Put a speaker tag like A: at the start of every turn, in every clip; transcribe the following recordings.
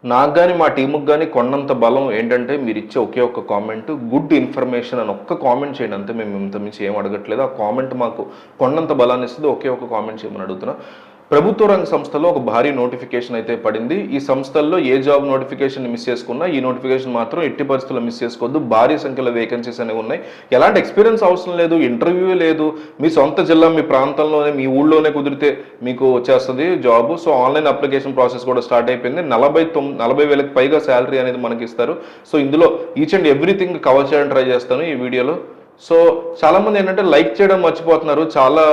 A: నాకు గాని, మా టీమ్‌కి గాని కొండంత బలం ఏంటంటే, మీరిచ్చే ఒకే ఒక్క కామెంట్, గుడ్ ఇన్ఫర్మేషన్ అని ఒక్క కామెంట్ చేయండి అంతే. మేము ఇంతకుమించి ఏం అడగట్లేదు. ఆ కామెంట్ మాకు కొండంత బలాన్నిస్తది. ఒకే ఒక్క కామెంట్ చేయమని అడుగుతున్నా. ప్రభుత్వ రంగ సంస్థలో ఒక భారీ నోటిఫికేషన్ అయితే పడింది. ఈ సంస్థల్లో ఏ జాబ్ నోటిఫికేషన్ మిస్ చేసుకున్నా, ఈ నోటిఫికేషన్ మాత్రం ఎట్టి పరిస్థితుల్లో మిస్ చేసుకోవద్దు. భారీ సంఖ్యలో వేకెన్సీస్ అనేవి ఉన్నాయి. ఎలాంటి ఎక్స్పీరియన్స్ అవసరం లేదు, ఇంటర్వ్యూ లేదు. మీ సొంత జిల్లా, మీ ప్రాంతంలోనే, మీ ఊళ్ళోనే కుదిరితే మీకు వచ్చేస్తుంది job. So online application process కూడా స్టార్ట్ అయిపోయింది. 40,000కి పైగా శాలరీ అనేది మనకి ఇస్తారు. సో ఇందులో ఈచ్ అండ్ ఎవ్రీథింగ్ కవర్ చేయడానికి ట్రై చేస్తాను ఈ వీడియోలో. సో చాలామంది ఏంటంటే లైక్ చేయడం మర్చిపోతున్నారు. చాలా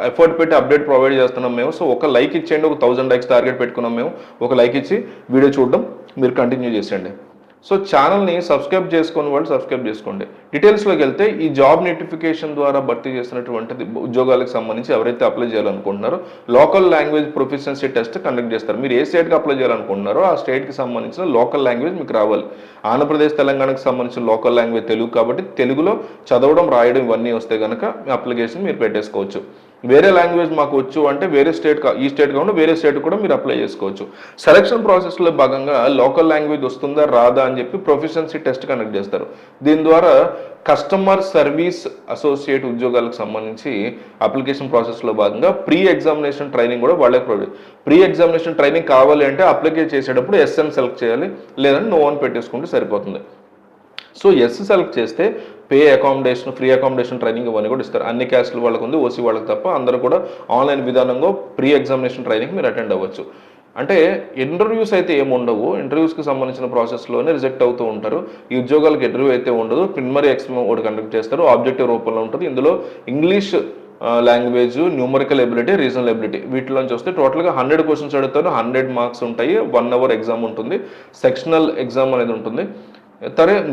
A: ఎఫర్ట్ పెట్టి అప్డేట్ ప్రొవైడ్ చేస్తున్నాం మేము. సో ఒక లైక్ ఇచ్చేయండి. ఒక 1000 లైక్స్ టార్గెట్ పెట్టుకున్నాం మేము. ఒక లైక్ ఇచ్చి వీడియో చూడడం మీరు కంటిన్యూ చేసేయండి. సో ఛానల్ని సబ్స్క్రైబ్ చేసుకుని వాళ్ళు సబ్స్క్రైబ్ చేసుకోండి. డీటెయిల్స్లోకి వెళ్తే, ఈ జాబ్ నోటిఫికేషన్ ద్వారా భర్తీ చేసినటువంటిది ఉద్యోగాలకు సంబంధించి ఎవరైతే అప్లై చేయాలనుకుంటున్నారో local language proficiency test conduct చేస్తారు. మీరు ఏ స్టేట్కి అప్లై చేయాలనుకుంటున్నారో ఆ స్టేట్కి సంబంధించిన లోకల్ లాంగ్వేజ్ మీకు రావాలి. ఆంధ్రప్రదేశ్, తెలంగాణకు సంబంధించిన లోకల్ లాంగ్వేజ్ తెలుగు కాబట్టి తెలుగులో చదవడం, రాయడం ఇవన్నీ వస్తే కనుక మీ అప్లికేషన్ మీరు పెట్టేసుకోవచ్చు. వేరే లాంగ్వేజ్ మాకు వచ్చు అంటే వేరే స్టేట్, ఈ స్టేట్ కాకుండా వేరే స్టేట్ కూడా మీరు అప్లై చేసుకోవచ్చు. సెలక్షన్ ప్రాసెస్లో భాగంగా లోకల్ లాంగ్వేజ్ వస్తుందా రాదా అని చెప్పి ప్రొఫిషియన్సీ టెస్ట్ కండక్ట్ చేస్తారు. దీని ద్వారా కస్టమర్ సర్వీస్ అసోసియేట్ ఉద్యోగాలకు సంబంధించి అప్లికేషన్ ప్రాసెస్లో భాగంగా ప్రీ ఎగ్జామినేషన్ ట్రైనింగ్ కూడా వాళ్ళే ప్రొవైడ్. ప్రీ ఎగ్జామినేషన్ ట్రైనింగ్ కావాలి అంటే అప్లై చేసేటప్పుడు ఎస్ఎన్ సెలెక్ట్ చేయాలి, లేదంటే నో అని పెట్టేసుకుంటే సరిపోతుంది. సో ఎస్ సెలెక్ట్ చేస్తే pay accommodation, free accommodation training ఇవన్నీ కూడా ఇస్తారు. అన్ని క్యాస్టుల వాళ్ళకు ఉంది, ఓసీ వాళ్ళకి తప్ప అందరూ కూడా ఆన్లైన్ విధానంలో ప్రీ ఎగ్జామినేషన్ ట్రైనింగ్ మీరు అటెండ్ అవ్వచ్చు. అంటే ఇంటర్వ్యూస్ అయితే ఏముండవు. ఇంటర్వ్యూస్కి సంబంధించిన ప్రాసెస్లోనే రిజెక్ట్ అవుతూ ఉంటారు. ఈ ఉద్యోగాలకు ఇంటర్వ్యూ అయితే ఉండదు. ప్రిలిమినరీ ఎగ్జామ్ ఒకటి కండక్ట్ చేస్తారు, ఆబ్జెక్టివ్ రూపంలో ఉంటుంది. ఇందులో English language, numerical ability, regional ability వీటిలోంచి వస్తే టోటల్గా 100 క్వశ్చన్స్ అడుగుతారు. 100 మార్క్స్ ఉంటాయి. 1 అవర్ ఎగ్జామ్ ఉంటుంది. సెక్షనల్ ఎగ్జామ్ అనేది ఉంటుంది.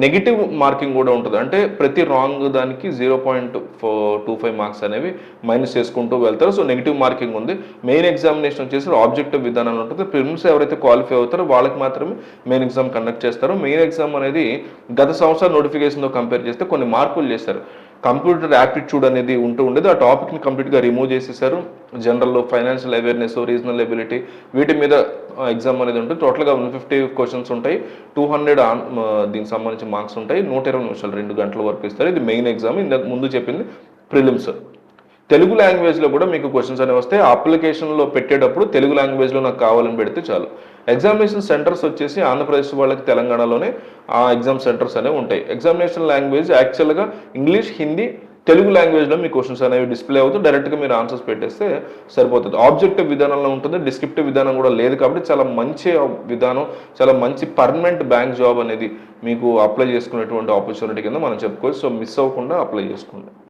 A: నెగిటివ్ మార్కింగ్ కూడా ఉంటుంది. అంటే ప్రతి రాంగ్ దానికి 0.25 మార్క్స్ అనేవి మైనస్ చేసుకుంటూ వెళ్తారు. సో నెగిటివ్ మార్కింగ్ ఉంది. మెయిన్ ఎగ్జామినేషన్ వచ్చేసి ఆబ్జెక్టివ్ విధానం ఉంటుంది. ప్రిలిమ్స్ ఎవరైతే క్వాలిఫై అవుతారో వాళ్ళకి మాత్రమే మెయిన్ ఎగ్జామ్ కండక్ట్ చేస్తారు. మెయిన్ ఎగ్జామ్ అనేది గత సంవత్సరం నోటిఫికేషన్తో కంపేర్ చేస్తే కొన్ని మార్పులు చేస్తారు. కంప్యూటర్ యాప్టిట్యూడ్ అనేది ఉండేది. ఆ టాపిక్ని కంప్లీట్గా రిమూవ్ చేసేసారు. General, financial awareness, regional ability వీటి మీద ఎగ్జామ్ అనేది ఉంటుంది. టోటల్గా 150 క్వశ్చన్స్ ఉంటాయి. 200 దీనికి సంబంధించి మార్క్స్ ఉంటాయి. 120 నిమిషాలు, 2 గంటల వరకు ఇస్తారు. ఇది మెయిన్ ఎగ్జామ్. ఇంతకు ముందు చెప్పింది ప్రిలిమ్స్. తెలుగు లాంగ్వేజ్లో కూడా మీకు క్వశ్చన్స్ అనేవి వస్తాయి. అప్లికేషన్లో పెట్టేటప్పుడు తెలుగు లాంగ్వేజ్లో నాకు కావాలని పెడితే చాలు. ఎగ్జామినేషన్ సెంటర్స్ వచ్చేసి ఆంధ్రప్రదేశ్ వాళ్ళకి తెలంగాణలోనే ఆ ఎగ్జామ్ సెంటర్స్ అనేవి ఉంటాయి. ఎగ్జామినేషన్ లాంగ్వేజ్ యాక్చువల్గా ఇంగ్లీష్, హిందీ, తెలుగు లాంగ్వేజ్లో మీ క్వశ్చన్స్ అనేవి డిస్ప్లే అవుతుంది. డైరెక్ట్గా మీరు ఆన్సర్స్ పెట్టేస్తే సరిపోతుంది. ఆబ్జెక్టివ్ విధానంలో ఉంటుంది, డిస్క్రిప్టివ్ విధానం కూడా లేదు. కాబట్టి చాలా మంచి విధానం, చాలా మంచి పర్మనెంట్ బ్యాంక్ జాబ్ అనేది మీకు అప్లై చేసుకునేటువంటి ఆపర్చునిటీ కింద మనం చెప్పుకోవచ్చు. సో మిస్ అవ్వకుండా అప్లై చేసుకోండి.